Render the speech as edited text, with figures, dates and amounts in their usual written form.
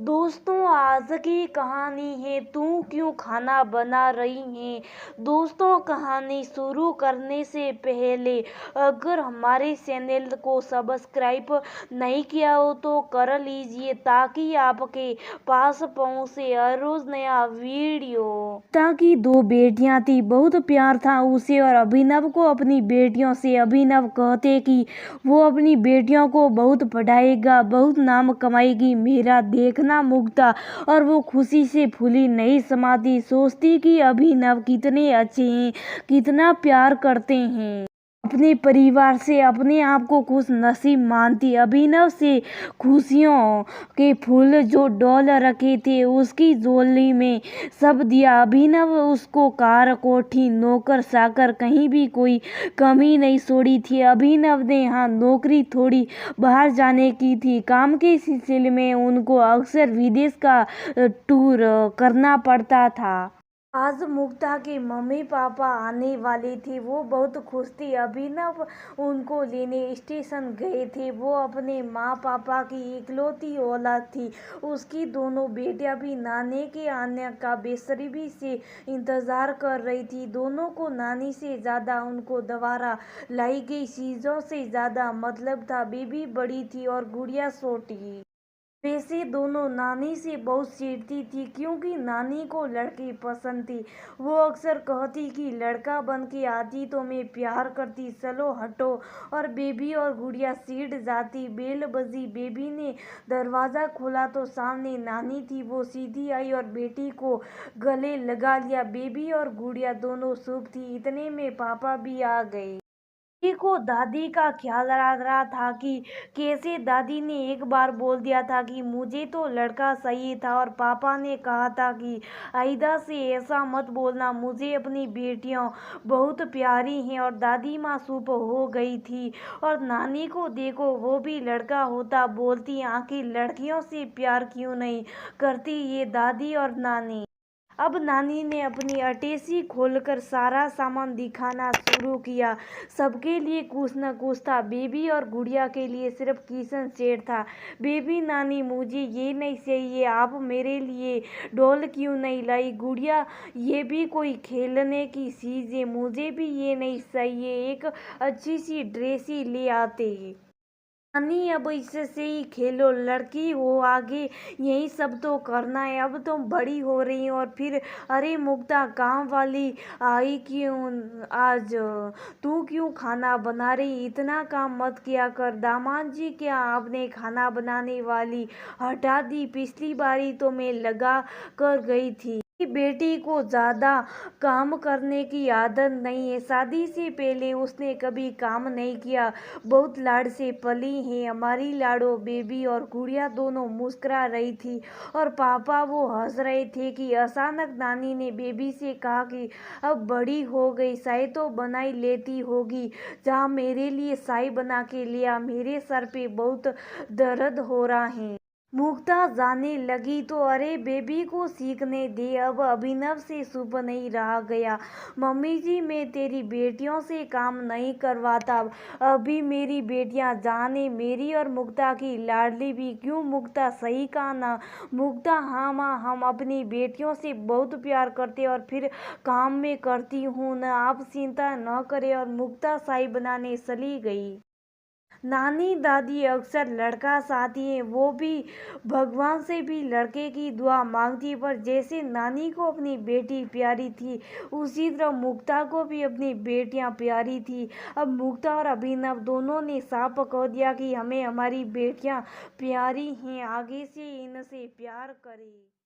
दोस्तों, आज की कहानी है तू क्यों खाना बना रही है। दोस्तों, कहानी शुरू करने से पहले अगर हमारे चैनल को सब्सक्राइब नहीं किया हो तो कर लीजिए ताकि आपके पास पहुंचे हर रोज नया वीडियो। ताकि दो बेटियां थी, बहुत प्यार था उसे और अभिनव को अपनी बेटियों से। अभिनव कहते कि वो अपनी बेटियों को बहुत पढ़ाएगा, बहुत नाम कमाएगी। मेरा देखना मुग्धा और वो खुशी से फूली नहीं समाती, सोचती कि अभिनव कितने अच्छे हैं, कितना प्यार करते हैं अपने परिवार से। अपने आप को खुश नसीब मानती। अभिनव से खुशियों के फूल जो डोल रखे थे उसकी झोली में सब दिया। अभिनव उसको कार, कोठी, नौकर चाकर कहीं भी कोई कमी नहीं छोड़ी थी। अभिनव ने हाँ नौकरी थोड़ी बाहर जाने की थी। काम के सिलसिले में उनको अक्सर विदेश का टूर करना पड़ता था। आज मुग्धा के मम्मी पापा आने वाले थे, वो बहुत खुश थी। अभिनव उनको लेने स्टेशन गए थे। वो अपने माँ पापा की इकलौती औलाद थी। उसकी दोनों बेटियां भी नानी के आने का बेसब्री से इंतजार कर रही थी। दोनों को नानी से ज्यादा उनको दोबारा लाई गई चीजों से ज्यादा मतलब था। बेबी बड़ी थी और गुड़िया छोटी। वैसे दोनों नानी से बहुत चिढ़ती थी क्योंकि नानी को लड़की पसंद थी। वो अक्सर कहती कि लड़का बन के आती तो मैं प्यार करती, चलो हटो। और बेबी और गुड़िया चिढ़ जाती। बेल बजी, बेबी ने दरवाज़ा खोला तो सामने नानी थी। वो सीधी आई और बेटी को गले लगा लिया। बेबी और गुड़िया दोनों शुभ थी। इतने में पापा भी आ गए। बेटी को दादी का ख्याल आ रहा था कि कैसे दादी ने एक बार बोल दिया था कि मुझे तो लड़का चाहिए था और पापा ने कहा था कि आयदा से ऐसा मत बोलना, मुझे अपनी बेटियां बहुत प्यारी हैं। और दादी माँ चुप हो गई थी। और नानी को देखो, वो भी लड़का होता बोलती, आखिर लड़कियों से प्यार क्यों नहीं करती ये दादी और नानी। अब नानी ने अपनी अटेची खोलकर सारा सामान दिखाना शुरू किया। सबके लिए कुछ न कुछ था। बेबी और गुड़िया के लिए सिर्फ किचन सेट था। बेबी, नानी मुझे ये नहीं चाहिए, आप मेरे लिए डॉल क्यों नहीं लाई। गुड़िया, ये भी कोई खेलने की चीज़ है, मुझे भी ये नहीं चाहिए, एक अच्छी सी ड्रेस ही ले आते। नानी, अब इससे ही खेलो, लड़की हो, आगे यही सब तो करना है। अब तुम बड़ी हो रही हो। और फिर अरे मुग्धा, काम वाली आई क्यों आज? तू क्यों खाना बना रही? इतना काम मत किया कर। दामाद जी, क्या आपने खाना बनाने वाली हटा दी? पिछली बारी तो मैं लगा कर गई थी। बेटी को ज्यादा काम करने की आदत नहीं है। शादी से पहले उसने कभी काम नहीं किया। बहुत लाड से पली है हमारी लाडो। बेबी और गुड़िया दोनों मुस्कुरा रही थी और पापा वो हंस रहे थे कि अचानक नानी ने बेबी से कहा कि अब बड़ी हो गई, चाय तो बना ही लेती होगी। जहाँ मेरे लिए चाय बना के लिया, मेरे सर पे बहुत दर्द हो रहा है। मुग्धा जाने लगी तो अरे बेबी को सीखने दे, अब अभिनव से चुप नहीं रहा गया। मम्मी जी, मैं तेरी बेटियों से काम नहीं करवाता। अभी मेरी बेटियां जाने मेरी और मुग्धा की लाडली भी क्यों। मुग्धा, सही कहा ना। मुग्धा, हाँ माँ, हम अपनी बेटियों से बहुत प्यार करते और फिर काम में करती हूँ ना, आप चिंता न करें। और मुग्धा चाय बनाने चली गई। नानी दादी अक्सर लड़का चाहती हैं, वो भी भगवान से भी लड़के की दुआ मांगती। पर जैसे नानी को अपनी बेटी प्यारी थी उसी तरह मुग्धा को भी अपनी बेटियां प्यारी थी। अब मुग्धा और अभिनव दोनों ने साफ कह दिया कि हमें हमारी बेटियां प्यारी हैं, आगे से इनसे प्यार करें।